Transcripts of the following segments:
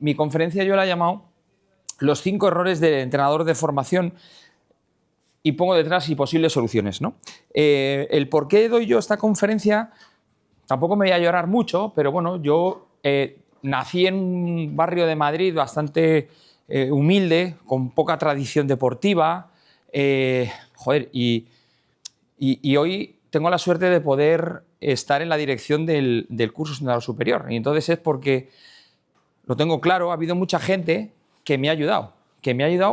mi conferencia yo la he llamado Los 5 errores del entrenador de formación y pongo detrás y posibles soluciones, ¿no? El por qué doy yo esta conferencia, tampoco me voy a llorar mucho, pero bueno, yo nací en un barrio de Madrid bastante humilde, con poca tradición deportiva, y hoy tengo la suerte de poder estar en la dirección del curso entrenador superior. Y entonces es porque, lo tengo claro, ha habido mucha gente que me ha ayudado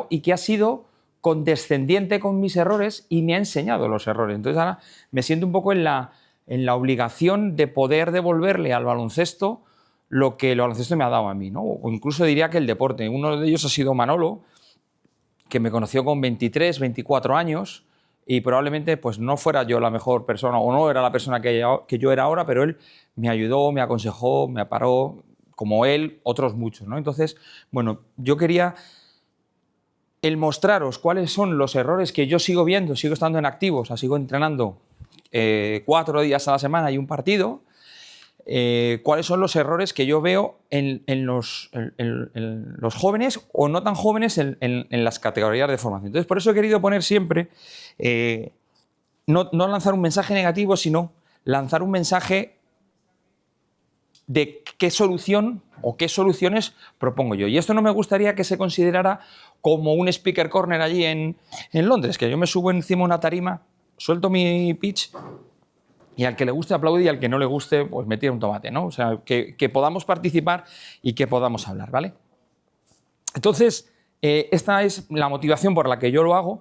y que ha sido condescendiente con mis errores y me ha enseñado los errores. Entonces ahora me siento un poco en la obligación de poder devolverle al baloncesto lo que el baloncesto me ha dado a mí, ¿no? O incluso diría que el deporte. Uno de ellos ha sido Manolo, que me conoció con 23, 24 años y probablemente pues, no fuera yo la mejor persona o no era la persona que yo era ahora, pero él me ayudó, me aconsejó, me paró, como él, otros muchos, ¿no? Entonces, bueno, yo quería el mostraros cuáles son los errores que yo sigo viendo, sigo estando en activo, o sea, sigo entrenando 4 días a la semana y un partido, cuáles son los errores que yo veo en los jóvenes o no tan jóvenes en las categorías de formación. Entonces, por eso he querido poner siempre, no lanzar un mensaje negativo, sino lanzar un mensaje de qué solución o qué soluciones propongo yo. Y esto no me gustaría que se considerara como un speaker corner allí en Londres, que yo me subo encima de una tarima, suelto mi pitch y al que le guste aplaude y al que no le guste pues me tira un tomate, ¿no? O sea, que podamos participar y que podamos hablar, ¿vale? Entonces, esta es la motivación por la que yo lo hago,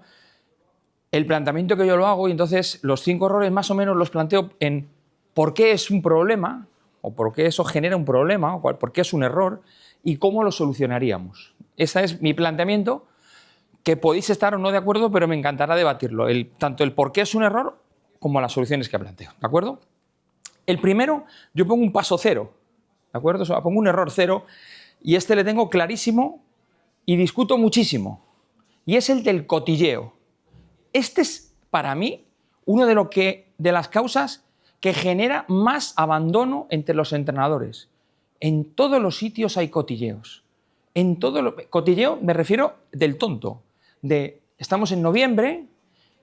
el planteamiento que yo lo hago, y entonces los 5 errores más o menos los planteo en por qué es un problema, o por qué eso genera un problema, o por qué es un error, y cómo lo solucionaríamos. Ese es mi planteamiento, que podéis estar o no de acuerdo, pero me encantará debatirlo, tanto el por qué es un error como las soluciones que planteo, ¿de acuerdo? El primero, yo pongo un paso cero, ¿de acuerdo? O sea, pongo un error cero, y este le tengo clarísimo y discuto muchísimo, y es el del cotilleo. Este es, para mí, uno de las causas que genera más abandono entre los entrenadores. En todos los sitios hay cotilleos. Cotilleo me refiero del tonto. Estamos en noviembre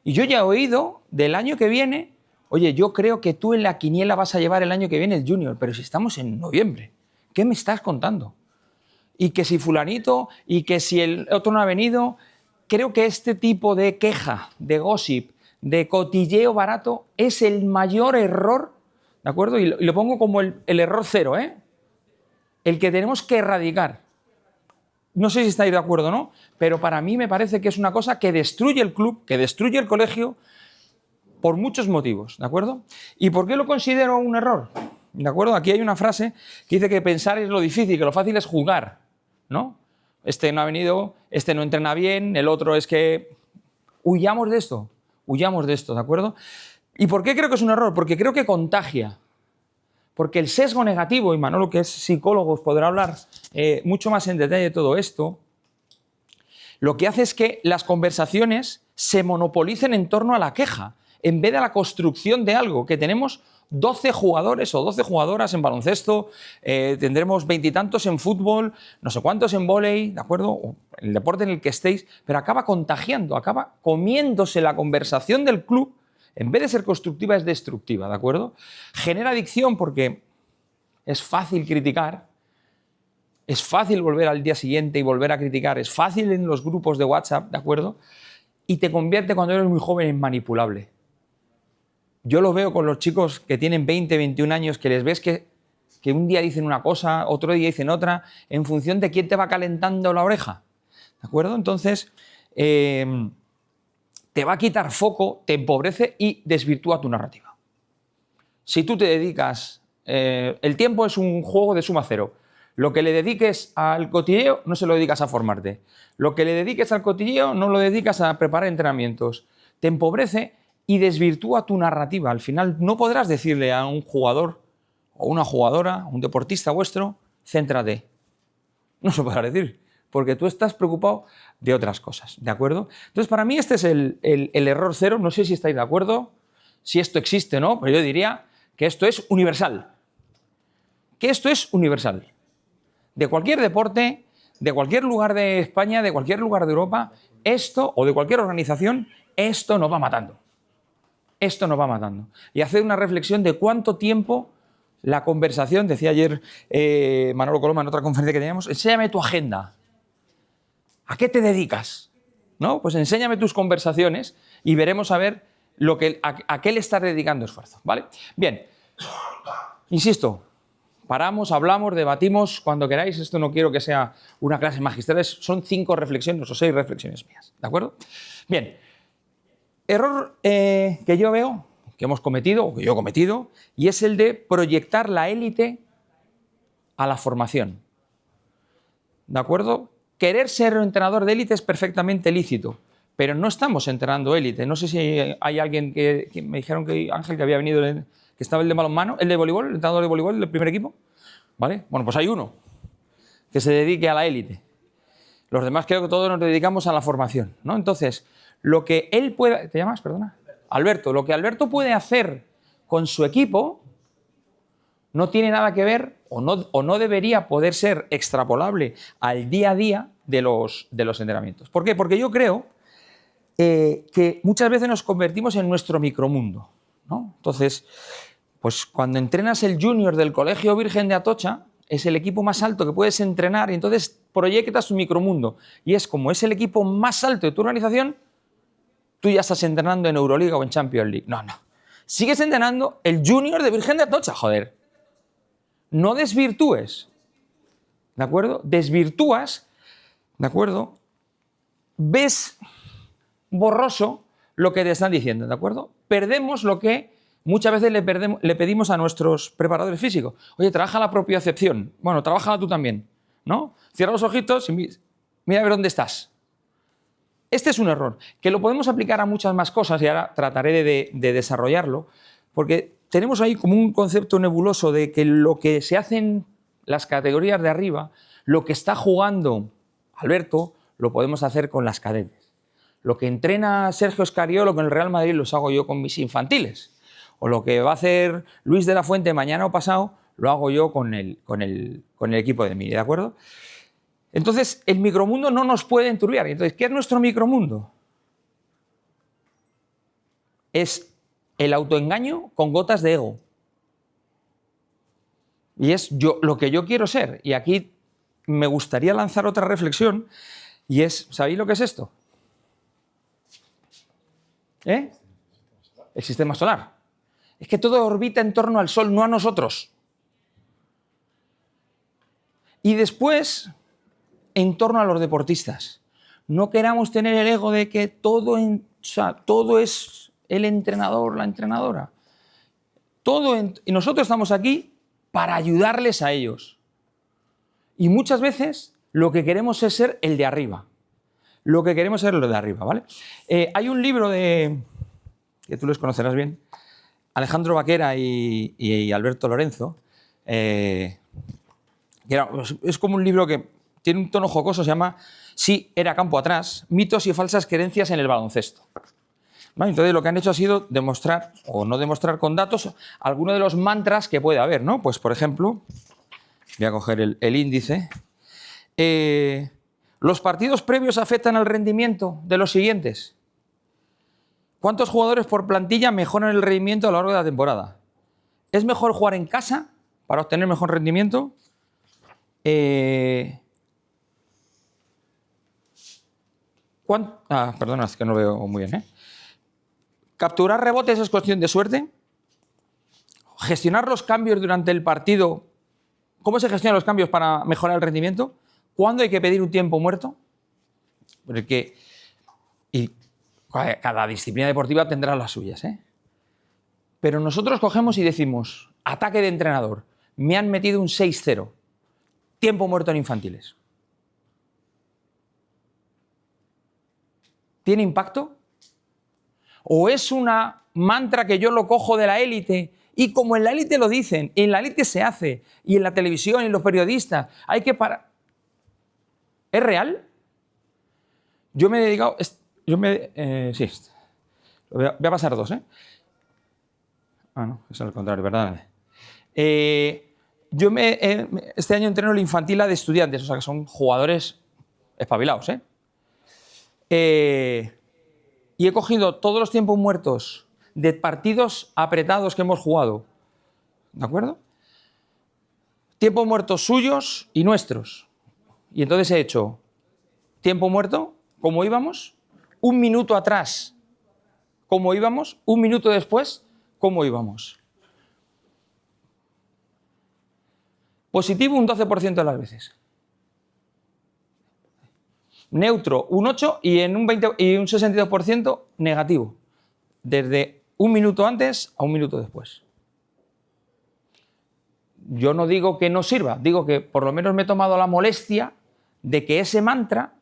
y yo ya he oído del año que viene, oye, yo creo que tú en la quiniela vas a llevar el año que viene el junior, pero si estamos en noviembre, ¿qué me estás contando? Y que si fulanito, y que si el otro no ha venido. Creo que este tipo de queja, de gossip, de cotilleo barato es el mayor error, ¿de acuerdo? Y lo pongo como el error cero, ¿eh? El que tenemos que erradicar. No sé si estáis de acuerdo o no, pero para mí me parece que es una cosa que destruye el club, que destruye el colegio, por muchos motivos, ¿de acuerdo? ¿Y por qué lo considero un error? ¿De acuerdo? Aquí hay una frase que dice que pensar es lo difícil, que lo fácil es juzgar, ¿no? Este no ha venido, este no entrena bien, el otro es que... Huyamos de esto, ¿de acuerdo? ¿Y por qué creo que es un error? Porque creo que contagia. Porque el sesgo negativo, y Manolo, que es psicólogo, os podrá hablar mucho más en detalle de todo esto, lo que hace es que las conversaciones se monopolicen en torno a la queja, en vez de la construcción de algo, que tenemos 12 jugadores o 12 jugadoras en baloncesto, tendremos 20 y tantos en fútbol, no sé cuántos en vóley, ¿de acuerdo? O el deporte en el que estéis, pero acaba contagiando, acaba comiéndose la conversación del club, en vez de ser constructiva es destructiva, ¿de acuerdo? Genera adicción porque es fácil criticar, es fácil volver al día siguiente y volver a criticar, es fácil en los grupos de WhatsApp, ¿de acuerdo? Y te convierte cuando eres muy joven en manipulable. Yo lo veo con los chicos que tienen 20, 21 años, que les ves que un día dicen una cosa, otro día dicen otra, en función de quién te va calentando la oreja. ¿De acuerdo? Entonces, te va a quitar foco, te empobrece y desvirtúa tu narrativa. Si tú te dedicas... el tiempo es un juego de suma cero. Lo que le dediques al cotilleo, no se lo dedicas a formarte. Lo que le dediques al cotilleo, no lo dedicas a preparar entrenamientos. Te empobrece y desvirtúa tu narrativa. Al final no podrás decirle a un jugador o una jugadora, un deportista vuestro, céntrate. No se podrá decir, porque tú estás preocupado de otras cosas, ¿de acuerdo? Entonces, para mí este es el error cero. No sé si estáis de acuerdo, si esto existe o no, pero yo diría que esto es universal. Que esto es universal. de cualquier deporte, de cualquier lugar de España, de cualquier lugar de Europa, esto, o de cualquier organización, esto nos va matando. Esto nos va matando. Y hacer una reflexión de cuánto tiempo la conversación, decía ayer Manolo Coloma en otra conferencia que teníamos, enséñame tu agenda. ¿A qué te dedicas? ¿No? Pues enséñame tus conversaciones y veremos a ver a qué le estás dedicando esfuerzo. ¿Vale? Bien, insisto, paramos, hablamos, debatimos cuando queráis. Esto no quiero que sea una clase magistral, son 5 reflexiones o 6 reflexiones mías. ¿De acuerdo? Bien, error que yo veo, que hemos cometido, o que yo he cometido, y es el de proyectar la élite a la formación. ¿De acuerdo? Querer ser entrenador de élite es perfectamente lícito, pero no estamos entrenando élite. No sé si hay alguien que me dijeron que Ángel, que había venido, que estaba el de balonmano, el de voleibol, el entrenador de voleibol del primer equipo. ¿Vale? Bueno, pues hay uno que se dedique a la élite. Los demás creo que todos nos dedicamos a la formación, ¿no? Entonces, lo que él puede... ¿Te llamas? Perdona. Alberto. Lo que Alberto puede hacer con su equipo no tiene nada que ver o no debería poder ser extrapolable al día a día de los entrenamientos. ¿Por qué? Porque yo creo que muchas veces nos convertimos en nuestro micromundo, ¿no? Entonces, pues cuando entrenas el junior del Colegio Virgen de Atocha, es el equipo más alto que puedes entrenar y entonces proyectas tu micromundo. Y es como es el equipo más alto de tu organización, tú ya estás entrenando en Euroliga o en Champions League. No, no. Sigues entrenando el junior de Virgen de Atocha, joder. No desvirtúes, ¿de acuerdo? Desvirtúas, ¿de acuerdo? Ves borroso lo que te están diciendo, ¿de acuerdo? Perdemos lo que muchas veces le pedimos a nuestros preparadores físicos. Oye, trabaja la propiocepción. Bueno, trabájala tú también, ¿no? Cierra los ojitos y mira a ver dónde estás. Este es un error, que lo podemos aplicar a muchas más cosas y ahora trataré de desarrollarlo, porque tenemos ahí como un concepto nebuloso de que lo que se hace en las categorías de arriba, lo que está jugando Alberto, lo podemos hacer con las cadetes. Lo que entrena Sergio Escariolo con el Real Madrid los hago yo con mis infantiles. O lo que va a hacer Luis de la Fuente mañana o pasado, lo hago yo con el equipo de Mini, ¿de acuerdo? Entonces, el micromundo no nos puede enturbiar. Entonces, ¿qué es nuestro micromundo? Es el autoengaño con gotas de ego. Y es lo que yo quiero ser. Y aquí me gustaría lanzar otra reflexión, y es, ¿sabéis lo que es esto? El sistema solar. Es que todo orbita en torno al Sol, no a nosotros. Y después, en torno a los deportistas. No queramos tener el ego de que todo es el entrenador, la entrenadora. Y nosotros estamos aquí para ayudarles a ellos. Y muchas veces lo que queremos es ser el de arriba. Lo que queremos es lo de arriba, ¿vale? Hay un libro que tú les conocerás bien, Alejandro Vaquera y Alberto Lorenzo, es como un libro que tiene un tono jocoso, se llama Sí, era campo atrás, mitos y falsas creencias en el baloncesto. ¿Vale? Entonces lo que han hecho ha sido demostrar, o no demostrar con datos, algunos de los mantras que puede haber, ¿no? Pues por ejemplo, voy a coger el índice. Los partidos previos afectan al rendimiento de los siguientes. ¿Cuántos jugadores por plantilla mejoran el rendimiento a lo largo de la temporada? ¿Es mejor jugar en casa para obtener mejor rendimiento? Perdona, es que no lo veo muy bien. ¿Capturar rebotes es cuestión de suerte? ¿Gestionar los cambios durante el partido? ¿Cómo se gestionan los cambios para mejorar el rendimiento? ¿Cuándo hay que pedir un tiempo muerto? Porque cada disciplina deportiva tendrá las suyas, ¿eh? Pero nosotros cogemos y decimos, ataque de entrenador, me han metido un 6-0, tiempo muerto en infantiles. ¿Tiene impacto? ¿O es una mantra que yo lo cojo de la élite y como en la élite lo dicen, en la élite se hace, y en la televisión, y en los periodistas, hay que parar? ¿Es real? Yo me he dedicado... sí, voy a pasar dos, ¿eh? No, es al contrario, ¿verdad? Este año entreno el infantil A de estudiantes, o sea que son jugadores espabilados, ¿eh? Y he cogido todos los tiempos muertos de partidos apretados que hemos jugado, ¿de acuerdo? Tiempos muertos suyos y nuestros. Y entonces he hecho tiempo muerto, como íbamos, un minuto atrás, como íbamos, un minuto después, como íbamos. Positivo un 12% de las veces. Neutro un 8% y en un 62% negativo. Desde un minuto antes a un minuto después. Yo no digo que no sirva, digo que por lo menos me he tomado la molestia de que ese mantra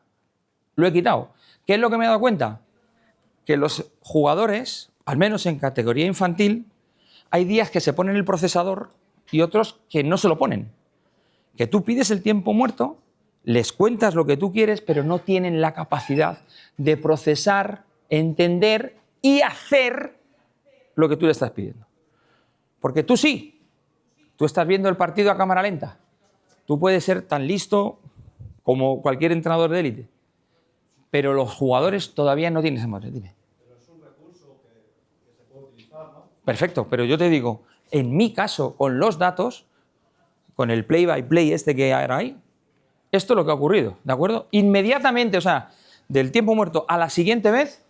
lo he quitado. ¿Qué es lo que me he dado cuenta? Que los jugadores, al menos en categoría infantil, hay días que se ponen el procesador y otros que no se lo ponen. Que tú pides el tiempo muerto, les cuentas lo que tú quieres, pero no tienen la capacidad de procesar, entender y hacer lo que tú le estás pidiendo. Porque tú sí, tú estás viendo el partido a cámara lenta. Tú puedes ser tan listo como cualquier entrenador de élite, pero los jugadores todavía no tienen esa madre. Dime. Pero es un recurso que se puede utilizar, ¿no? Perfecto, pero yo te digo, en mi caso, con los datos, con el play-by-play este que ahora hay, esto es lo que ha ocurrido, ¿de acuerdo? Inmediatamente, o sea, del tiempo muerto a la siguiente vez,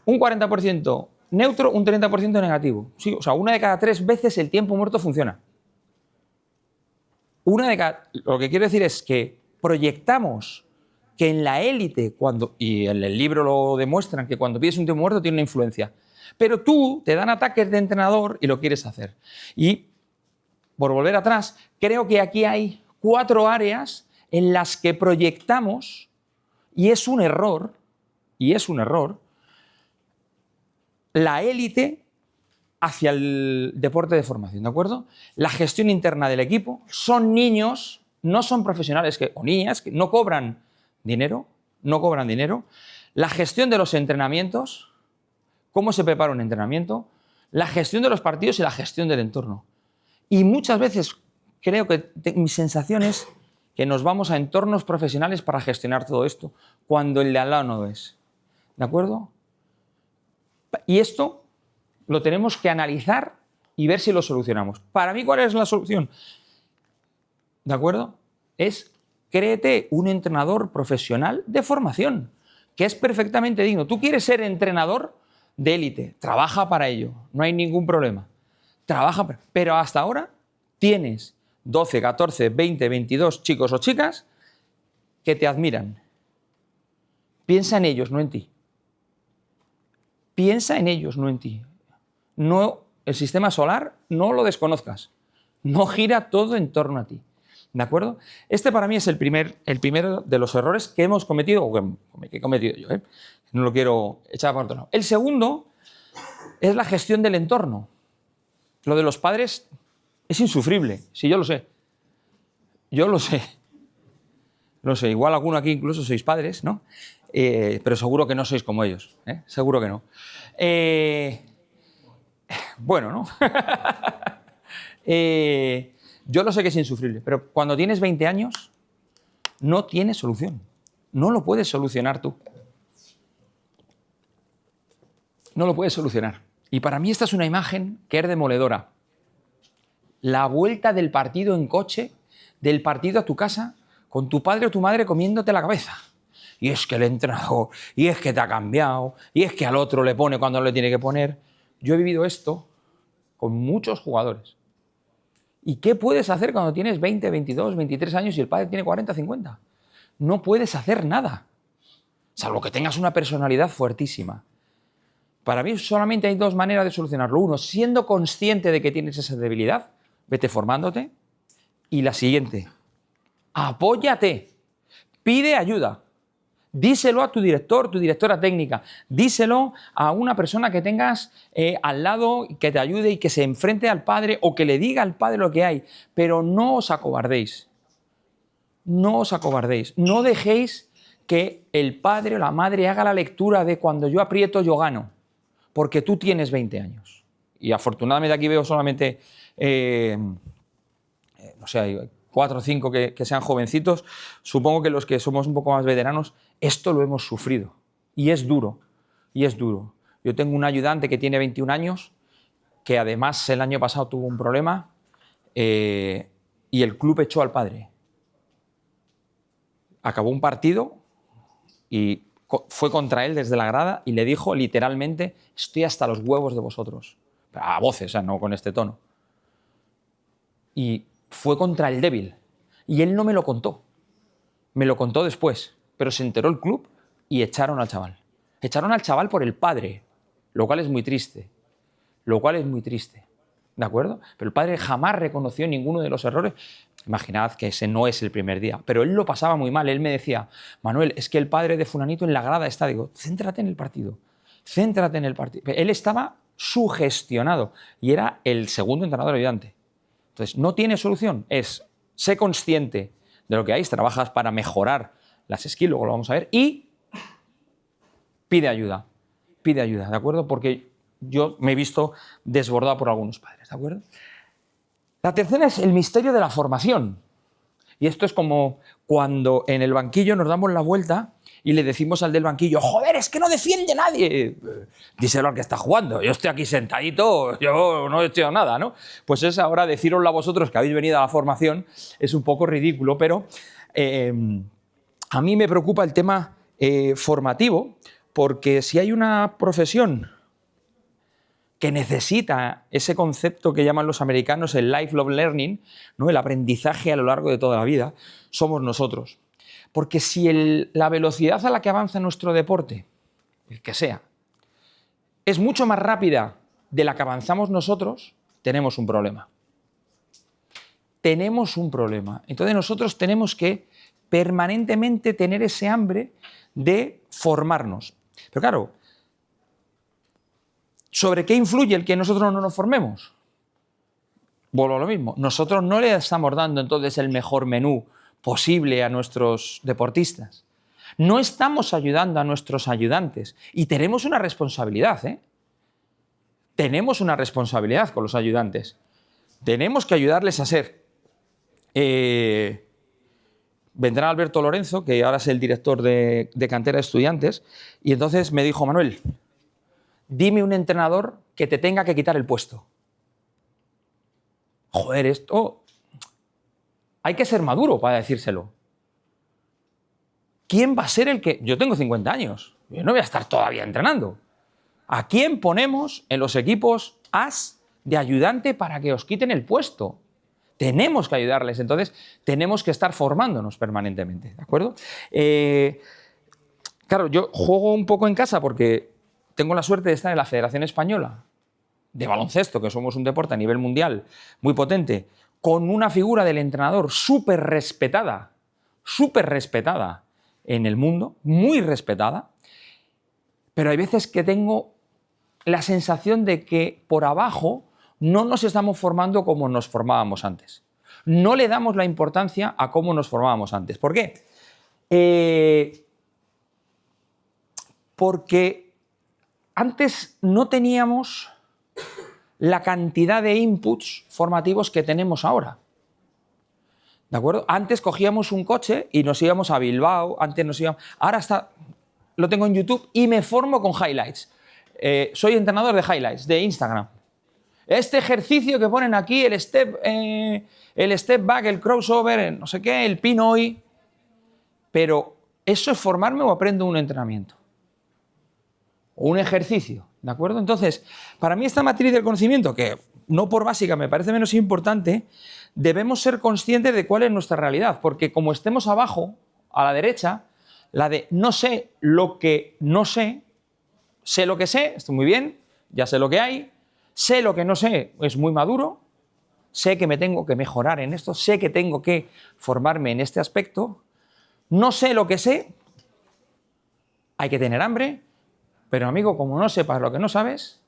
un 40% neutro, un 30% negativo. Sí, o sea, una de cada 3 veces el tiempo muerto funciona. Lo que quiero decir es que proyectamos que en la élite, y en el libro lo demuestran, que cuando pides un tiempo muerto tiene una influencia. Pero tú te dan ataques de entrenador y lo quieres hacer. Y, por volver atrás, creo que aquí hay 4 áreas en las que proyectamos, y es un error, la élite hacia el deporte de formación, ¿de acuerdo? La gestión interna del equipo, son niños, no son profesionales o niñas que no cobran dinero, la gestión de los entrenamientos, cómo se prepara un entrenamiento, la gestión de los partidos y la gestión del entorno. Y muchas veces creo que mi sensación es que nos vamos a entornos profesionales para gestionar todo esto, cuando el de al lado no lo es. ¿De acuerdo? Y esto lo tenemos que analizar y ver si lo solucionamos. Para mí, ¿cuál es la solución? ¿De acuerdo? Es créete un entrenador profesional de formación, que es perfectamente digno. Tú quieres ser entrenador de élite, trabaja para ello, no hay ningún problema. Pero hasta ahora tienes 12, 14, 20, 22 chicos o chicas que te admiran. Piensa en ellos, no en ti. Piensa en ellos, no en ti. No, el sistema solar no lo desconozcas. No gira todo en torno a ti. ¿De acuerdo? Este para mí es el primero de los errores que hemos cometido, o que he cometido yo, ¿eh? No lo quiero echar por otro lado. El segundo es la gestión del entorno. Lo de los padres es insufrible, sí, yo lo sé. Yo lo sé. Lo sé, igual alguno aquí incluso sois padres, ¿no? Pero seguro que no sois como ellos, ¿eh? Seguro que no. Bueno, ¿no? Yo lo sé que es insufrible, pero cuando tienes 20 años no tienes solución. No lo puedes solucionar tú. No lo puedes solucionar. Y para mí esta es una imagen que es demoledora. La vuelta del partido en coche, del partido a tu casa, con tu padre o tu madre comiéndote la cabeza. Y es que el entrenador, y es que te ha cambiado, y es que al otro le pone cuando no le tiene que poner. Yo he vivido esto con muchos jugadores. ¿Y qué puedes hacer cuando tienes 20, 22, 23 años y el padre tiene 40, 50? No puedes hacer nada, salvo que tengas una personalidad fuertísima. Para mí solamente hay 2 maneras de solucionarlo. Uno, siendo consciente de que tienes esa debilidad, vete formándote. Y la siguiente, apóyate, pide ayuda. Díselo a tu director, tu directora técnica. Díselo a una persona que tengas al lado que te ayude y que se enfrente al padre o que le diga al padre lo que hay. Pero no os acobardéis. No os acobardéis. No dejéis que el padre o la madre haga la lectura de cuando yo aprieto, yo gano. Porque tú tienes 20 años. Y afortunadamente aquí veo solamente no sé, hay 4 o 5 que sean jovencitos, supongo que los que somos un poco más veteranos, esto lo hemos sufrido. Y es duro, y es duro. Yo tengo un ayudante que tiene 21 años, que además el año pasado tuvo un problema y el club echó al padre. Acabó un partido y fue contra él desde la grada y le dijo literalmente: estoy hasta los huevos de vosotros. A voces, o sea, no con este tono. Y fue contra el débil. Y él no me lo contó. Me lo contó después. Pero se enteró el club y echaron al chaval. Echaron al chaval por el padre, lo cual es muy triste. Lo cual es muy triste. ¿De acuerdo? Pero el padre jamás reconoció ninguno de los errores. Imaginad que ese no es el primer día. Pero él lo pasaba muy mal. Él me decía: Manuel, es que el padre de fulanito en la grada está. Digo, céntrate en el partido. Céntrate en el partido. Él estaba sugestionado y era el segundo entrenador ayudante. Entonces, no tiene solución. Sé consciente de lo que hay, trabajas para mejorar las skills, luego lo vamos a ver, y pide ayuda. Pide ayuda, ¿de acuerdo? Porque yo me he visto desbordado por algunos padres, ¿de acuerdo? La tercera es el misterio de la formación. Y esto es como cuando en el banquillo nos damos la vuelta y le decimos al del banquillo: joder, es que no defiende nadie. Díselo al que está jugando. Yo estoy aquí sentadito, yo no he hecho nada, ¿no? Pues es ahora decíroslo a vosotros que habéis venido a la formación, es un poco ridículo, pero a mí me preocupa el tema formativo, porque si hay una profesión que necesita ese concepto que llaman los americanos el lifelong learning, ¿no? El aprendizaje a lo largo de toda la vida, somos nosotros. Porque si la velocidad a la que avanza nuestro deporte, el que sea, es mucho más rápida de la que avanzamos nosotros, tenemos un problema. Tenemos un problema. Entonces nosotros tenemos que permanentemente tener ese hambre de formarnos. Pero claro, ¿sobre qué influye el que nosotros no nos formemos? Vuelvo a lo mismo. Nosotros no le estamos dando entonces el mejor menú posible a nuestros deportistas. No estamos ayudando a nuestros ayudantes. Y tenemos una responsabilidad, ¿eh? Tenemos una responsabilidad con los ayudantes. Tenemos que ayudarles a ser. Vendrá Alberto Lorenzo, que ahora es el director de Cantera de Estudiantes, y entonces me dijo: Manuel, dime un entrenador que te tenga que quitar el puesto. Joder, esto... Hay que ser maduro para decírselo. ¿Quién va a ser el que...? Yo tengo 50 años, yo no voy a estar todavía entrenando. ¿A quién ponemos en los equipos as de ayudante para que os quiten el puesto? Tenemos que ayudarles, entonces tenemos que estar formándonos permanentemente, ¿de acuerdo? Claro, yo juego un poco en casa porque tengo la suerte de estar en la Federación Española de Baloncesto, que somos un deporte a nivel mundial muy potente, con una figura del entrenador súper respetada en el mundo, muy respetada, pero hay veces que tengo la sensación de que por abajo no nos estamos formando como nos formábamos antes. No le damos la importancia a cómo nos formábamos antes. ¿Por qué? Porque antes no teníamos la cantidad de inputs formativos que tenemos ahora. ¿De acuerdo? Antes cogíamos un coche y nos íbamos a Bilbao, ahora lo tengo en YouTube y me formo con highlights. Soy entrenador de highlights, de Instagram. Este ejercicio que ponen aquí, el step back, el crossover, no sé qué, el pin-oi. Pero, ¿eso es formarme o aprendo un entrenamiento? O un ejercicio, ¿de acuerdo? Entonces, para mí esta matriz del conocimiento, que no por básica me parece menos importante, debemos ser conscientes de cuál es nuestra realidad, porque como estemos abajo, a la derecha, la de no sé lo que no sé lo que sé, estoy muy bien, ya sé lo que hay, sé lo que no sé, es muy maduro, sé que me tengo que mejorar en esto, sé que tengo que formarme en este aspecto, no sé lo que sé, hay que tener hambre, pero amigo, como no sepas lo que no sabes,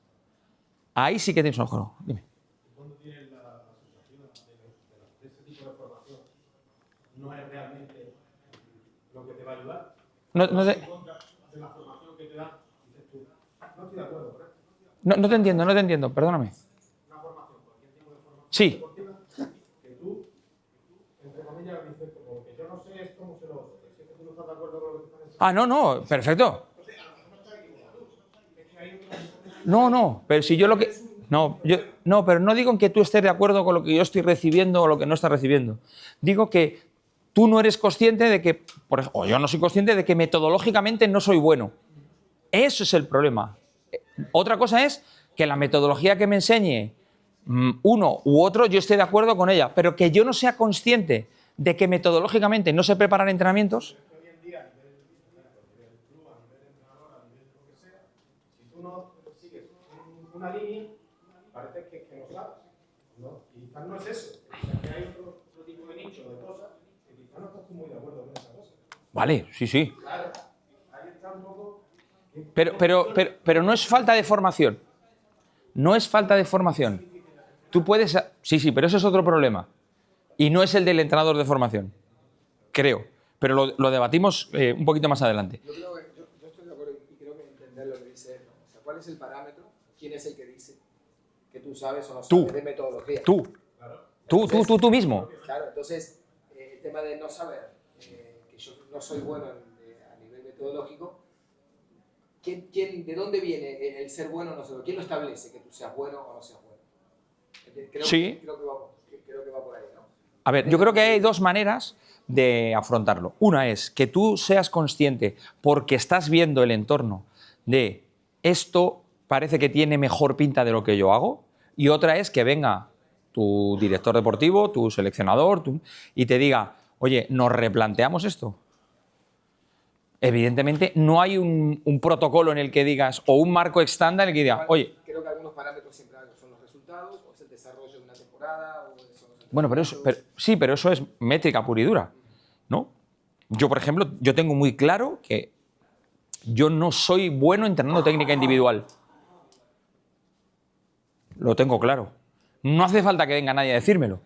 ahí sí que tienes un ojo. Dime. ¿Cuándo tienes la sensación de este tipo de formación no es realmente lo que te va a ayudar? No En contra de la formación que te dan, dices tú, no estoy de acuerdo, ¿correcto? No te entiendo, perdóname. Una formación, cualquier tipo de formación Sí. deportiva, que tú Ah, no, perfecto. No, pero si yo lo que... No, pero no digo que tú estés de acuerdo con lo que yo estoy recibiendo o lo que no estás recibiendo. Digo que tú no eres consciente de que, o yo no soy consciente de que metodológicamente no soy bueno. Eso es el problema. Otra cosa es que la metodología que me enseñe uno u otro, yo esté de acuerdo con ella, pero que yo no sea consciente de que metodológicamente no sé preparar entrenamientos. Hoy en día, a nivel club, a nivel entrenador, a nivel lo que sea, si tú no sigues una línea, parece que no sabes, ¿no? Y quizás no es eso. O sea, que hay otro tipo de nicho, de cosas, que quizás no estás tú muy de acuerdo con esa cosa. Vale, sí. Claro, ahí está un poco... Pero no es falta de formación. No es falta de formación. Tú puedes... Sí, pero eso es otro problema. Y no es el del entrenador de formación. Creo. Pero lo debatimos un poquito más adelante. Yo creo que yo estoy de acuerdo y creo que entender lo que dice él, ¿no? O sea, ¿cuál es el parámetro? ¿Quién es el que dice que tú sabes o no sabes de metodología? Tú mismo. Claro, entonces el tema de no saber que yo no soy bueno a nivel metodológico, ¿de dónde viene el ser bueno o no ser bueno? ¿Quién lo establece que tú seas bueno o no seas bueno? Creo que va por ahí, ¿no? A ver, yo creo que hay dos maneras de afrontarlo. Una es que tú seas consciente, porque estás viendo el entorno, de esto parece que tiene mejor pinta de lo que yo hago, y otra es que venga tu director deportivo, tu seleccionador, y te diga, oye, ¿nos replanteamos esto? Evidentemente no hay un protocolo en el que digas, o un marco estándar en el que diga, oye... Creo que algunos parámetros siempre son los resultados, o es el desarrollo de una temporada, o son los... Bueno, pero eso es métrica pura y dura, ¿no? Yo, por ejemplo, yo tengo muy claro que yo no soy bueno entrenando técnica individual. Lo tengo claro. No hace falta que venga nadie a decírmelo.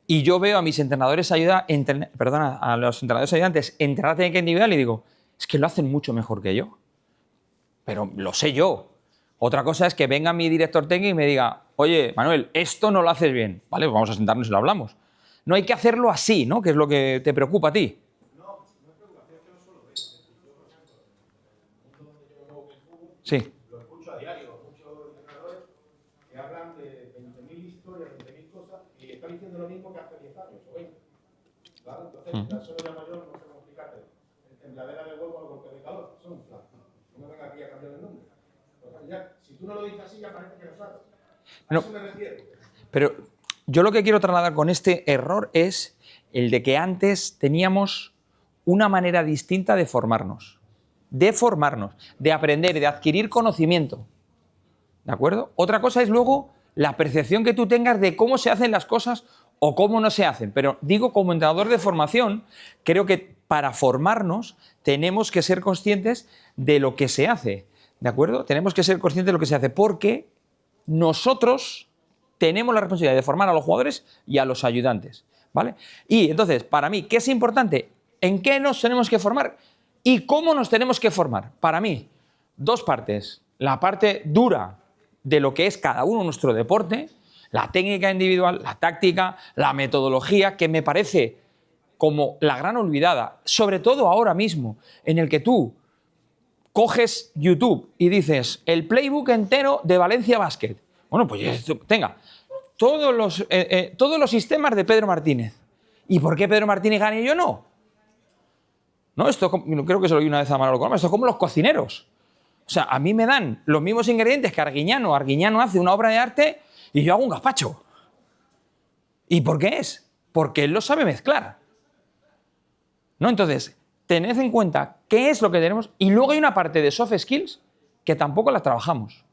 Y yo veo a mis entrenadores a los entrenadores ayudantes entrenar técnica individual y digo, es que lo hacen mucho mejor que yo. Pero lo sé yo. Otra cosa es que venga mi director técnico y me diga, oye, Manuel, esto no lo haces bien. Vale, pues vamos a sentarnos y lo hablamos. No hay que hacerlo así, ¿no? Que es lo que te preocupa a ti. No es preocupación, que no solo eso. Yo, por ejemplo, en el mundo donde yo me muevo, que es fútbol, Sí. lo escucho a diario, muchos entrenadores que hablan de 20.000 historias, 20.000 cosas, y están diciendo lo mismo que hace 10 años o 20. ¿Vale? Entonces, eso lo llamo yo, no sé cómo explicarte, el tembladera de huevo al golpe de calor. Eso es un plan. No me venga aquí a cambiar el nombre. Entonces, ya, si tú no lo dices así, ya parece que lo sabes. A eso me refiero. Pero yo lo que quiero trasladar con este error es el de que antes teníamos una manera distinta de formarnos, de aprender, de adquirir conocimiento. ¿De acuerdo? Otra cosa es luego la percepción que tú tengas de cómo se hacen las cosas o cómo no se hacen. Pero digo, como entrenador de formación, creo que para formarnos tenemos que ser conscientes de lo que se hace. ¿De acuerdo? Tenemos que ser conscientes de lo que se hace porque nosotros tenemos la responsabilidad de formar a los jugadores y a los ayudantes, ¿vale? Y entonces, para mí, ¿qué es importante? ¿En qué nos tenemos que formar? ¿Y cómo nos tenemos que formar? Para mí, dos partes. La parte dura de lo que es cada uno nuestro deporte, la técnica individual, la táctica, la metodología, que me parece como la gran olvidada, sobre todo ahora mismo, en el que tú coges YouTube y dices el playbook entero de Valencia Basket. Bueno, pues tenga todos los sistemas de Pedro Martínez. ¿Y por qué Pedro Martínez gana y yo no? No, esto creo que se lo oí una vez a Manolo Coloma, esto es como los cocineros. O sea, a mí me dan los mismos ingredientes que Arguiñano. Arguiñano hace una obra de arte y yo hago un gazpacho. ¿Y por qué es? Porque él lo sabe mezclar. ¿No? Entonces, tened en cuenta qué es lo que tenemos y luego hay una parte de soft skills que tampoco las trabajamos.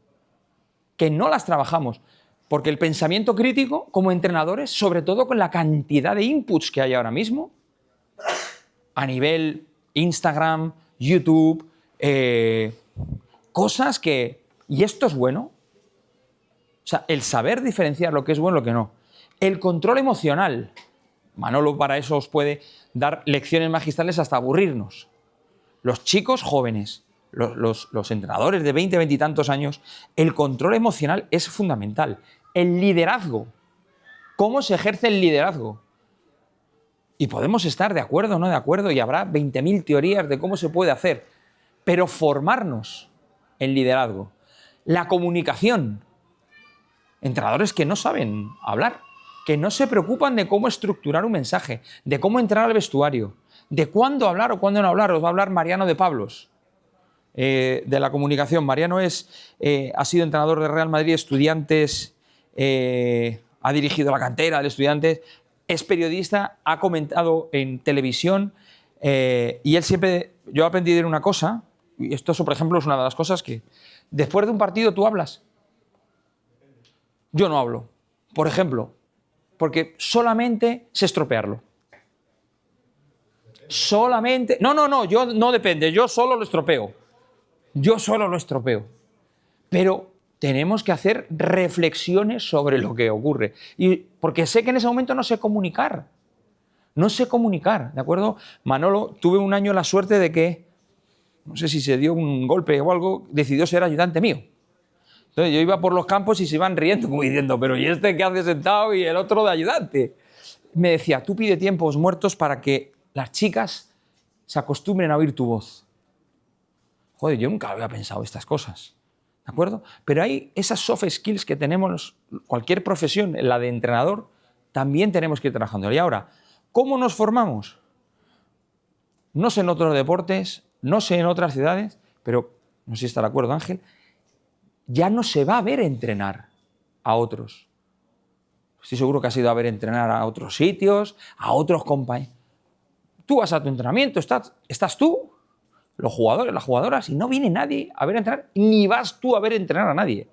Que no las trabajamos. Porque el pensamiento crítico, como entrenadores, sobre todo con la cantidad de inputs que hay ahora mismo, a nivel Instagram, YouTube, cosas que... ¿Y esto es bueno? O sea, el saber diferenciar lo que es bueno y lo que no. El control emocional. Manolo para eso os puede dar lecciones magistrales hasta aburrirnos. Los chicos jóvenes, los entrenadores de 20, 20 y tantos años, el control emocional es fundamental. El liderazgo. ¿Cómo se ejerce el liderazgo? Y podemos estar de acuerdo o no de acuerdo y habrá 20.000 teorías de cómo se puede hacer. Pero formarnos en liderazgo, la comunicación, entrenadores que no saben hablar, que no se preocupan de cómo estructurar un mensaje, de cómo entrar al vestuario, de cuándo hablar o cuándo no hablar. Os va a hablar Mariano de Pablos, de la comunicación. Mariano ha sido entrenador de Real Madrid, Estudiantes, ha dirigido la cantera de Estudiantes, es periodista, ha comentado en televisión y él siempre... Yo aprendí de él una cosa, y esto, por ejemplo, es una de las cosas que... Después de un partido, ¿tú hablas? Yo no hablo, por ejemplo, porque solamente sé estropearlo. Solamente... No, yo no depende, yo solo lo estropeo. Yo solo lo estropeo. Pero tenemos que hacer reflexiones sobre lo que ocurre. Y porque sé que en ese momento no sé comunicar. No sé comunicar, ¿de acuerdo? Manolo, tuve un año la suerte de que, no sé si se dio un golpe o algo, decidió ser ayudante mío. Entonces yo iba por los campos y se iban riendo, como diciendo, pero ¿y este qué hace sentado y el otro de ayudante? Me decía, tú pide tiempos muertos para que las chicas se acostumbren a oír tu voz. Joder, yo nunca había pensado estas cosas, ¿de acuerdo? Pero hay esas soft skills que tenemos, cualquier profesión, la de entrenador, también tenemos que ir trabajando. Y ahora, ¿cómo nos formamos? No sé en otros deportes, no sé en otras ciudades, pero no sé si está de acuerdo Ángel, ya no se va a ver entrenar a otros. Estoy seguro que has ido a ver entrenar a otros sitios, a otros compañeros. Tú vas a tu entrenamiento, estás tú, los jugadores, las jugadoras, y no viene nadie a ver entrenar, ni vas tú a ver entrenar a nadie.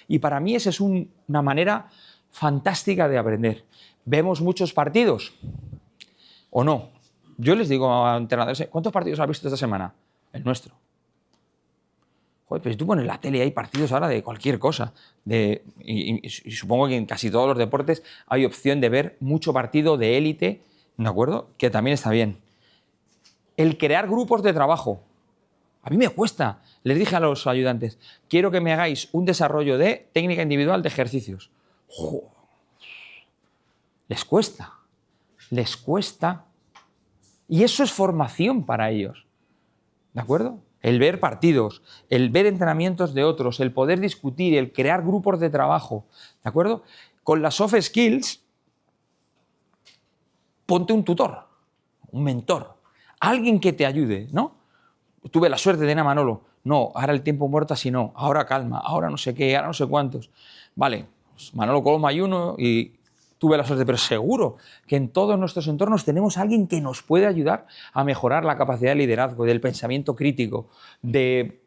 Y para mí esa es una manera fantástica de aprender. ¿Vemos muchos partidos o no? Yo les digo a entrenadores, ¿cuántos partidos has visto esta semana? El nuestro. Joder, pero si tú pones la tele, hay partidos ahora de cualquier cosa. Y supongo que en casi todos los deportes hay opción de ver mucho partido de élite, ¿de acuerdo? Que también está bien. El crear grupos de trabajo. A mí me cuesta. Les dije a los ayudantes, quiero que me hagáis un desarrollo de técnica individual de ejercicios. ¡Jo! Les cuesta. Les cuesta. Y eso es formación para ellos. ¿De acuerdo? El ver partidos, el ver entrenamientos de otros, el poder discutir, el crear grupos de trabajo. ¿De acuerdo? Con las soft skills, ponte un tutor, un mentor, alguien que te ayude, ¿no? Tuve la suerte de ir a Manolo. No, ahora el tiempo muerto así no. Ahora calma, ahora no sé qué, ahora no sé cuántos. Vale, pues Manolo Coloma hay uno y tuve la suerte, pero seguro que en todos nuestros entornos tenemos a alguien que nos puede ayudar a mejorar la capacidad de liderazgo, del pensamiento crítico, de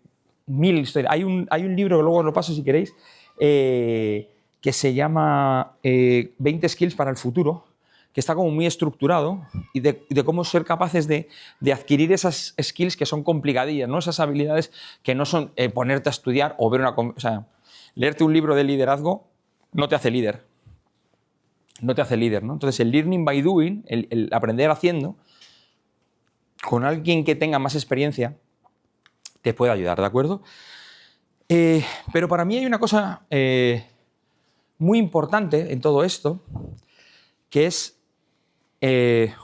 mil historias. Hay un libro que luego os lo paso si queréis, que se llama 20 skills para el futuro, que está como muy estructurado y de cómo ser capaces de adquirir esas skills que son complicadillas, ¿no? Esas habilidades que no son ponerte a estudiar o ver o sea, leerte un libro de liderazgo no te hace líder. No te hace líder, ¿no? Entonces el learning by doing, el aprender haciendo, con alguien que tenga más experiencia, te puede ayudar, ¿de acuerdo? Pero para mí hay una cosa muy importante en todo esto, que es,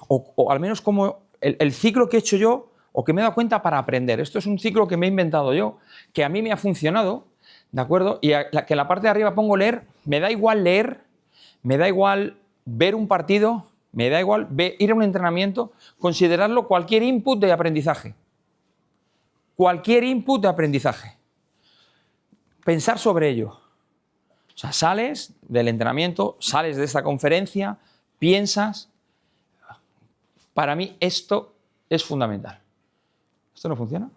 o al menos como el ciclo que he hecho yo, o que me he dado cuenta para aprender. Esto es un ciclo que me he inventado yo, que a mí me ha funcionado, ¿de acuerdo? Y que en la parte de arriba pongo leer, me da igual leer, me da igual ver un partido, me da igual ir a un entrenamiento, considerarlo cualquier input de aprendizaje. Cualquier input de aprendizaje. Pensar sobre ello. O sea, sales del entrenamiento, sales de esta conferencia, piensas. Para mí esto es fundamental. ¿Esto no funciona?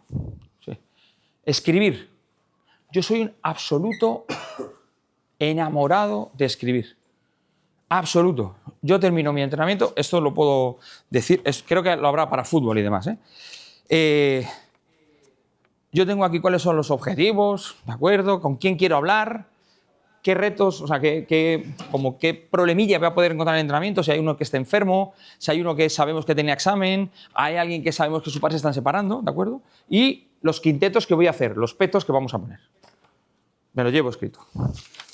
Sí. Escribir. Yo soy un absoluto enamorado de escribir. Absoluto. Yo termino mi entrenamiento, esto lo puedo decir, creo que lo habrá para fútbol y demás. Yo tengo aquí cuáles son los objetivos, ¿de acuerdo? Con quién quiero hablar, qué retos, o sea, qué problemilla voy a poder encontrar en el entrenamiento, si hay uno que está enfermo, si hay uno que sabemos que tenía examen, hay alguien que sabemos que sus padres se están separando, ¿de acuerdo? Y los quintetos que voy a hacer, los petos que vamos a poner. Me lo llevo escrito.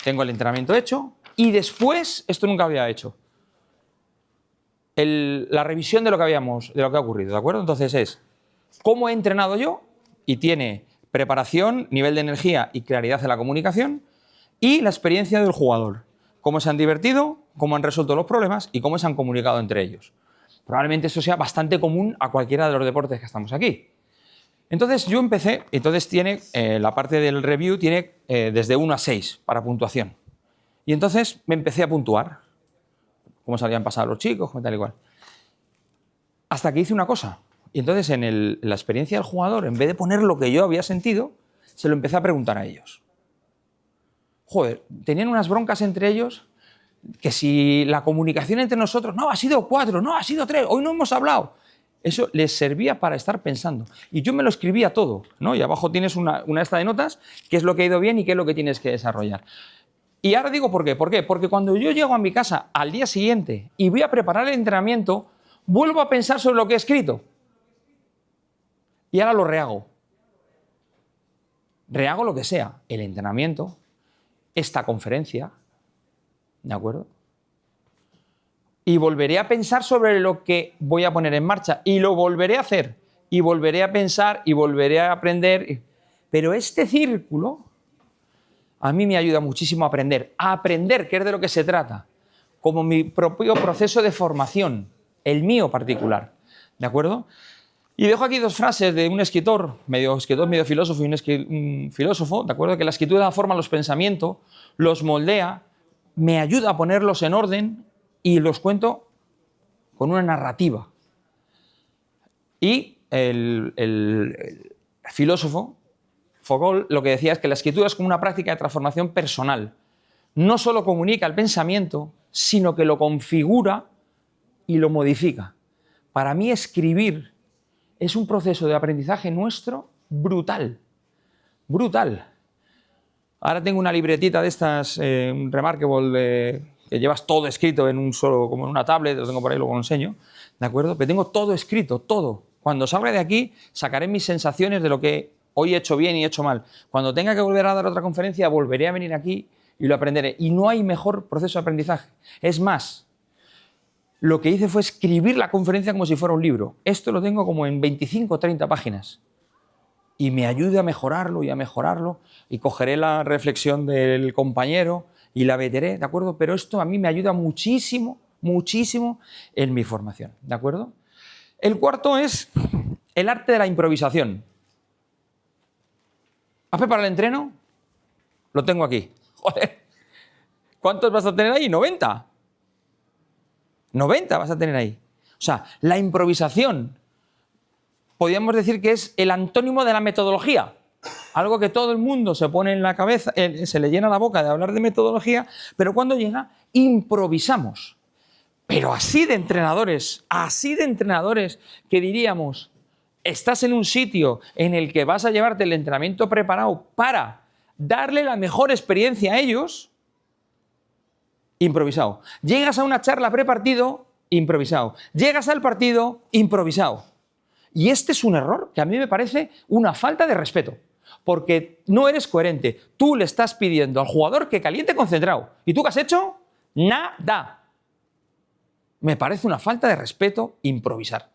Tengo el entrenamiento hecho y después, esto nunca había hecho, la revisión de lo que ha ocurrido, ¿de acuerdo? Entonces es cómo he entrenado yo, y tiene preparación, nivel de energía y claridad en la comunicación, y la experiencia del jugador. Cómo se han divertido, cómo han resuelto los problemas y cómo se han comunicado entre ellos. Probablemente eso sea bastante común a cualquiera de los deportes que estamos aquí. Entonces yo empecé, entonces tiene, la parte del review tiene desde 1 a 6 para puntuación. Y entonces me empecé a puntuar. Cómo se habían pasado los chicos, cómo tal y cual. Hasta que hice una cosa. Y entonces en la experiencia del jugador, en vez de poner lo que yo había sentido, se lo empecé a preguntar a ellos. Joder, tenían unas broncas entre ellos, que si la comunicación entre nosotros, no, ha sido 4, no, ha sido 3, hoy no hemos hablado. Eso les servía para estar pensando. Y yo me lo escribía todo, ¿no? Y abajo tienes una esta de notas, qué es lo que ha ido bien y qué es lo que tienes que desarrollar. Y ahora digo por qué. ¿Por qué? Porque cuando yo llego a mi casa al día siguiente y voy a preparar el entrenamiento, vuelvo a pensar sobre lo que he escrito. Y ahora lo rehago. Rehago lo que sea. El entrenamiento, esta conferencia, ¿de acuerdo? Y volveré a pensar sobre lo que voy a poner en marcha. Y lo volveré a hacer. Y volveré a pensar y volveré a aprender. Pero este círculo a mí me ayuda muchísimo a aprender, que es de lo que se trata, como mi propio proceso de formación, el mío particular, ¿de acuerdo? Y dejo aquí 2 frases de un escritor medio filósofo y un filósofo, ¿de acuerdo? Que la escritura forma los pensamientos, los moldea, me ayuda a ponerlos en orden y los cuento con una narrativa. Y el filósofo Foucault lo que decía es que la escritura es como una práctica de transformación personal. No solo comunica el pensamiento, sino que lo configura y lo modifica. Para mí escribir es un proceso de aprendizaje nuestro brutal. Brutal. Ahora tengo una libretita de estas, un Remarkable, que llevas todo escrito en un solo, como en una tablet, lo tengo por ahí, luego lo enseño, ¿de acuerdo? Pero tengo todo escrito, todo. Cuando salga de aquí, sacaré mis sensaciones de lo que hoy he hecho bien y he hecho mal. Cuando tenga que volver a dar otra conferencia, volveré a venir aquí y lo aprenderé. Y no hay mejor proceso de aprendizaje. Es más, lo que hice fue escribir la conferencia como si fuera un libro. Esto lo tengo como en 25 o 30 páginas. Y me ayuda a mejorarlo y a mejorarlo. Y cogeré la reflexión del compañero y la meteré, ¿de acuerdo? Pero esto a mí me ayuda muchísimo, muchísimo en mi formación, ¿de acuerdo? El cuarto es el arte de la improvisación. ¿Has preparado el entreno? Lo tengo aquí. Joder. ¿Cuántos vas a tener ahí? 90. 90 vas a tener ahí. O sea, la improvisación, podríamos decir que es el antónimo de la metodología. Algo que todo el mundo se pone en la cabeza, se le llena la boca de hablar de metodología, pero cuando llega, improvisamos. Pero así de entrenadores que diríamos, estás en un sitio en el que vas a llevarte el entrenamiento preparado para darle la mejor experiencia a ellos, improvisado. Llegas a una charla prepartido, improvisado. Llegas al partido, improvisado. Y este es un error que a mí me parece una falta de respeto, porque no eres coherente. Tú le estás pidiendo al jugador que caliente concentrado. ¿Y tú qué has hecho? Nada. Me parece una falta de respeto improvisar.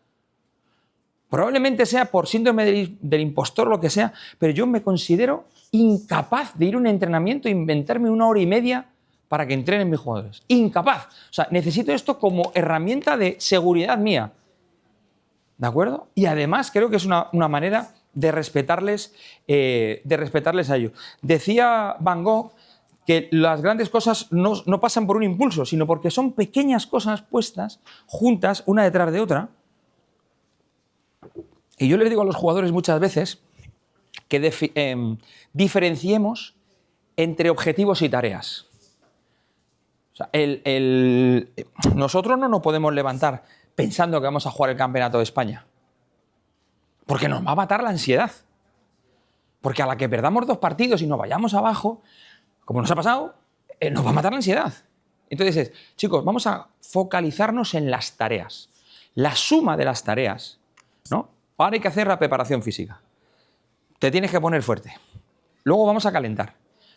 Probablemente sea por síndrome del impostor o lo que sea, pero yo me considero incapaz de ir a un entrenamiento e inventarme 1 hora y media para que entrenen mis jugadores. Incapaz. O sea, necesito esto como herramienta de seguridad mía. ¿De acuerdo? Y además creo que es una manera de respetarles a ellos. Decía Van Gogh que las grandes cosas no pasan por un impulso, sino porque son pequeñas cosas puestas juntas, una detrás de otra. Y yo les digo a los jugadores muchas veces que diferenciemos entre objetivos y tareas. O sea, nosotros no nos podemos levantar pensando que vamos a jugar el Campeonato de España. Porque nos va a matar la ansiedad. Porque a la que perdamos 2 partidos y nos vayamos abajo, como nos ha pasado, nos va a matar la ansiedad. Entonces, chicos, vamos a focalizarnos en las tareas. La suma de las tareas, ¿no? Ahora hay que hacer la preparación física. Te tienes que poner fuerte. Luego vamos a calentar.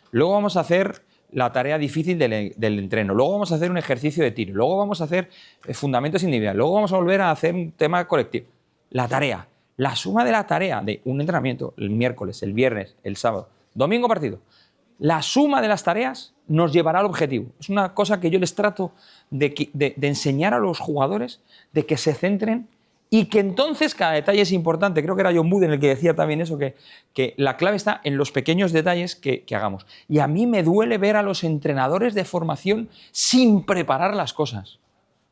Luego vamos a hacer la tarea difícil del entreno. Luego vamos a hacer un ejercicio de tiro. Luego vamos a hacer fundamentos individuales. Luego vamos a volver a hacer un tema colectivo. La tarea. La suma de la tarea de un entrenamiento, el miércoles, el viernes, el sábado, domingo partido. La suma de las tareas nos llevará al objetivo. Es una cosa que yo les trato de enseñar a los jugadores, de que se centren y que entonces cada detalle es importante. Creo que era John Wooden el que decía también eso, que la clave está en los pequeños detalles que hagamos. Y a mí me duele ver a los entrenadores de formación sin preparar las cosas.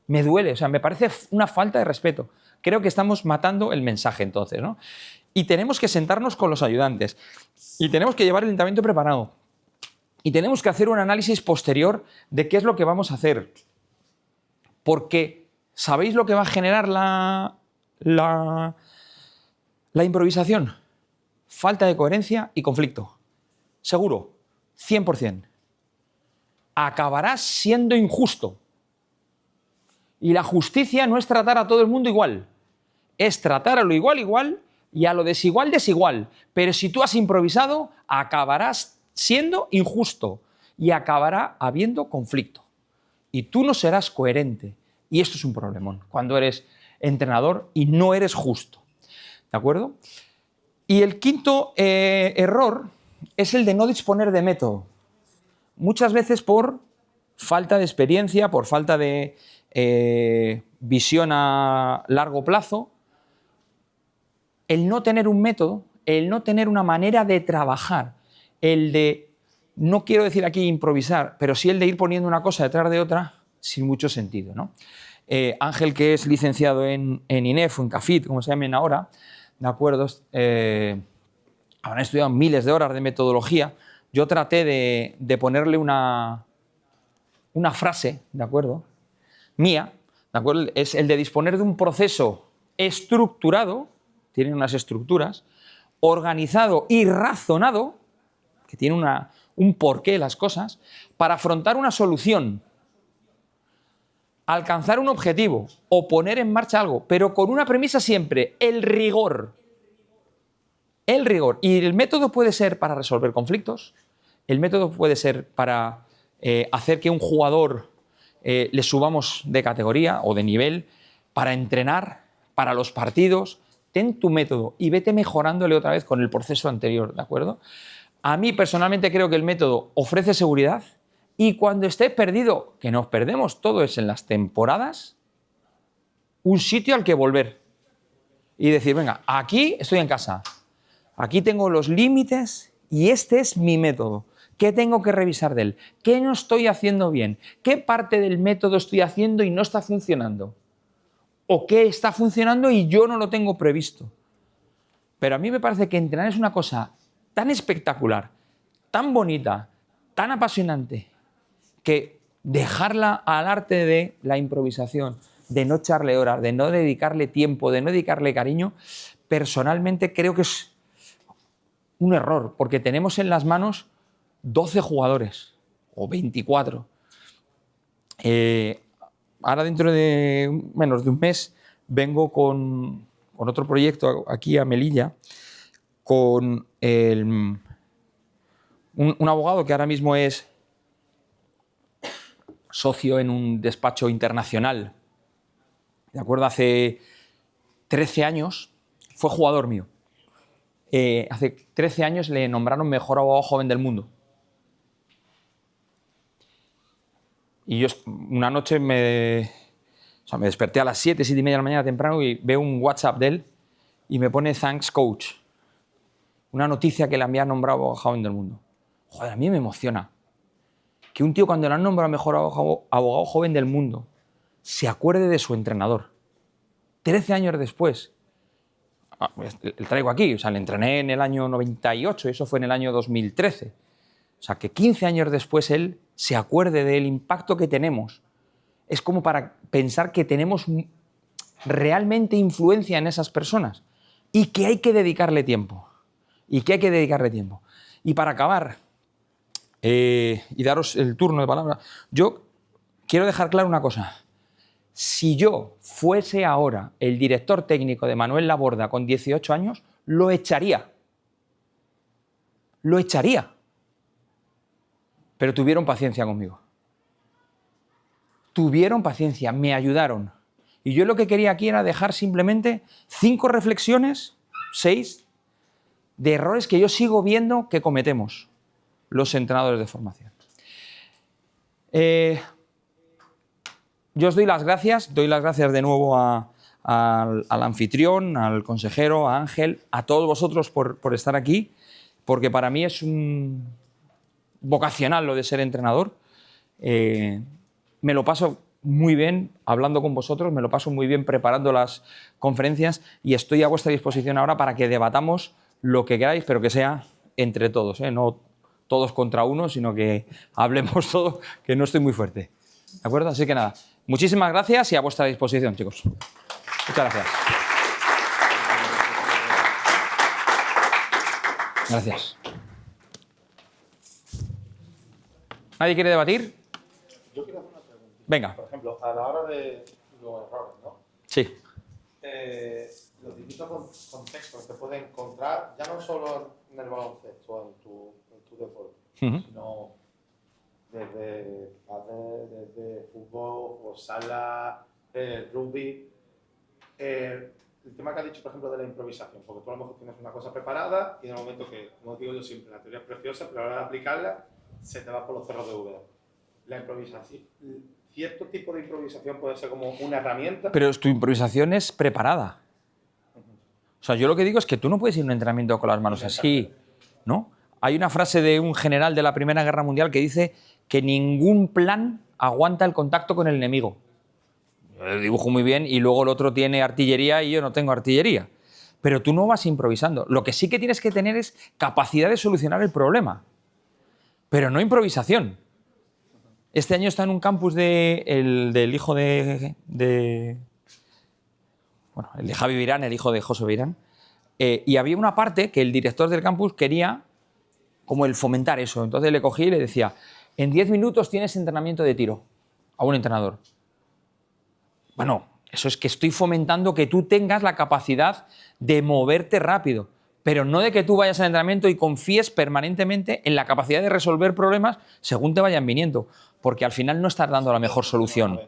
Me duele, o sea, me parece una falta de respeto. Creo que estamos matando el mensaje entonces, ¿no? Y tenemos que sentarnos con los ayudantes. Y tenemos que llevar el entrenamiento preparado. Y tenemos que hacer un análisis posterior de qué es lo que vamos a hacer. Porque, ¿sabéis lo que va a generar la improvisación? Falta de coherencia y conflicto. Seguro, 100%. Acabarás siendo injusto. Y la justicia no es tratar a todo el mundo igual. Es tratar a lo igual y a lo desigual. Pero si tú has improvisado, acabarás siendo injusto y acabará habiendo conflicto. Y tú no serás coherente. Y esto es un problemón, cuando eres entrenador y no eres justo. ¿De acuerdo? Y el quinto error es el de no disponer de método. Muchas veces por falta de experiencia, por falta de visión a largo plazo, el no tener un método, el no tener una manera de trabajar, el de, no quiero decir aquí improvisar, pero sí el de ir poniendo una cosa detrás de otra sin mucho sentido, ¿no? Ángel, que es licenciado en INEF o en CAFIT, como se llamen ahora, ¿de acuerdo? Habrán estudiado miles de horas de metodología. Yo traté de ponerle una frase, ¿de acuerdo? Mía, ¿de acuerdo? Es el de disponer de un proceso estructurado, tiene unas estructuras, organizado y razonado, que tiene un porqué las cosas, para afrontar una solución, alcanzar un objetivo o poner en marcha algo, pero con una premisa siempre, el rigor. El rigor. Y el método puede ser para resolver conflictos, el método puede ser para hacer que un jugador le subamos de categoría o de nivel, para entrenar, para los partidos. Ten tu método y vete mejorándole otra vez con el proceso anterior, ¿de acuerdo? A mí personalmente creo que el método ofrece seguridad y cuando estés perdido, que nos perdemos todo es en las temporadas, un sitio al que volver y decir, venga, aquí estoy en casa, aquí tengo los límites y este es mi método. ¿Qué tengo que revisar de él? ¿Qué no estoy haciendo bien? ¿Qué parte del método estoy haciendo y no está funcionando? ¿O qué está funcionando y yo no lo tengo previsto? Pero a mí me parece que entrenar es una cosa tan espectacular, tan bonita, tan apasionante, que dejarla al arte de la improvisación, de no echarle horas, de no dedicarle tiempo, de no dedicarle cariño, personalmente creo que es un error, porque tenemos en las manos 12 jugadores o 24. Ahora dentro de menos de un mes vengo con otro proyecto aquí a Melilla, con un abogado que ahora mismo es socio en un despacho internacional. ¿De acuerdo? Hace 13 años fue jugador mío. Hace 13 años le nombraron mejor abogado joven del mundo. Y yo una noche me desperté a las 7, 7:30 de la mañana temprano y veo un WhatsApp de él y me pone "Thanks, coach". Una noticia que le había nombrado abogado joven del mundo. Joder, a mí me emociona. Que un tío cuando le han nombrado mejor abogado joven del mundo se acuerde de su entrenador. 13 años después. El traigo aquí, o sea, le entrené en el año 98 y eso fue en el año 2013. O sea, que 15 años después él se acuerde del impacto que tenemos. Es como para pensar que tenemos realmente influencia en esas personas y que hay que dedicarle tiempo. Y para acabar, y daros el turno de palabra, yo quiero dejar claro una cosa. Si yo fuese ahora el director técnico de Manuel Laborda con 18 años, lo echaría. Lo echaría. pero tuvieron paciencia conmigo. Tuvieron paciencia, me ayudaron. Y yo lo que quería aquí era dejar simplemente 5 reflexiones, 6, de errores que yo sigo viendo que cometemos los entrenadores de formación. Yo os doy las gracias de nuevo al anfitrión, al consejero, a Ángel, a todos vosotros por estar aquí, porque para mí es un vocacional lo de ser entrenador. Me lo paso muy bien hablando con vosotros, me lo paso muy bien preparando las conferencias y estoy a vuestra disposición ahora para que debatamos lo que queráis, pero que sea entre todos, no todos contra uno, sino que hablemos todos, que no estoy muy fuerte. ¿De acuerdo? Así que nada, muchísimas gracias y a vuestra disposición, chicos. Muchas gracias. Gracias. ¿Nadie quiere debatir? Yo quiero hacer una pregunta. Venga. Por ejemplo, a la hora de los errores, ¿no? Sí. Los distintos contextos que te puedes encontrar, ya no solo en el baloncesto, en tu deporte, sino desde pádel, desde fútbol, o sala, rugby. El tema que has dicho, por ejemplo, de la improvisación, porque tú a lo mejor tienes una cosa preparada y en el momento que, como digo yo siempre, la teoría es preciosa, pero a la hora de aplicarla se te va por los cerros de úbeda. La improvisación, cierto tipo de improvisación puede ser como una herramienta. Pero tu improvisación es preparada. O sea, yo lo que digo es que tú no puedes ir a un entrenamiento con las manos así, ¿no? Hay una frase de un general de la Primera Guerra Mundial que dice que ningún plan aguanta el contacto con el enemigo. Yo dibujo muy bien y luego el otro tiene artillería y yo no tengo artillería. Pero tú no vas improvisando. Lo que sí que tienes que tener es capacidad de solucionar el problema, pero no improvisación. Este año está en un campus del hijo el de Javi Virán, el hijo de José Virán, y había una parte que el director del campus quería como el fomentar eso. Entonces le cogí y le decía, en 10 minutos tienes entrenamiento de tiro a un entrenador. Bueno, eso es que estoy fomentando que tú tengas la capacidad de moverte rápido, pero no de que tú vayas al entrenamiento y confíes permanentemente en la capacidad de resolver problemas según te vayan viniendo, porque al final no estás dando la mejor solución.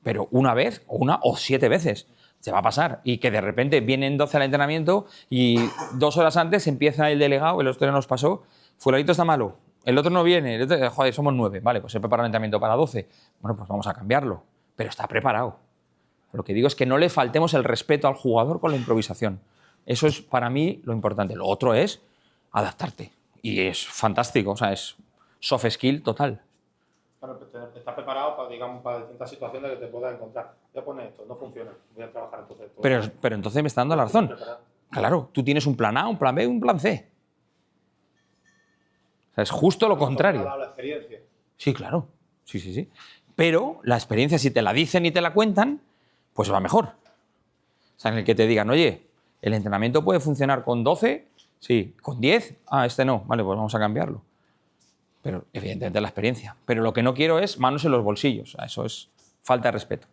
Pero una vez, o 7 veces, te va a pasar. Y que de repente vienen 12 al entrenamiento y 2 horas antes empieza el delegado, el otro día nos pasó, fulanito está malo, el otro no viene, el otro, joder, somos 9, vale, pues se prepara el entrenamiento para 12. Bueno, pues vamos a cambiarlo, pero está preparado. Lo que digo es que no le faltemos el respeto al jugador con la improvisación. Eso es para mí lo importante. Lo otro es adaptarte. Y es fantástico, o sea, es soft skill total. Claro, estás preparado para, digamos, para distintas situaciones que te puedas encontrar. Voy a poner esto, no funciona, voy a trabajar entonces. Pero entonces me está dando la razón. Claro, tú tienes un plan A, un plan B, un plan C. O sea, es justo lo contrario. La experiencia. Sí, claro. Sí. Pero la experiencia, si te la dicen y te la cuentan, pues va mejor. O sea, en el que te digan, oye, el entrenamiento puede funcionar con 12, sí, con 10, este no, vale, pues vamos a cambiarlo. Pero evidentemente la experiencia. Pero lo que no quiero es manos en los bolsillos. Eso es falta de respeto.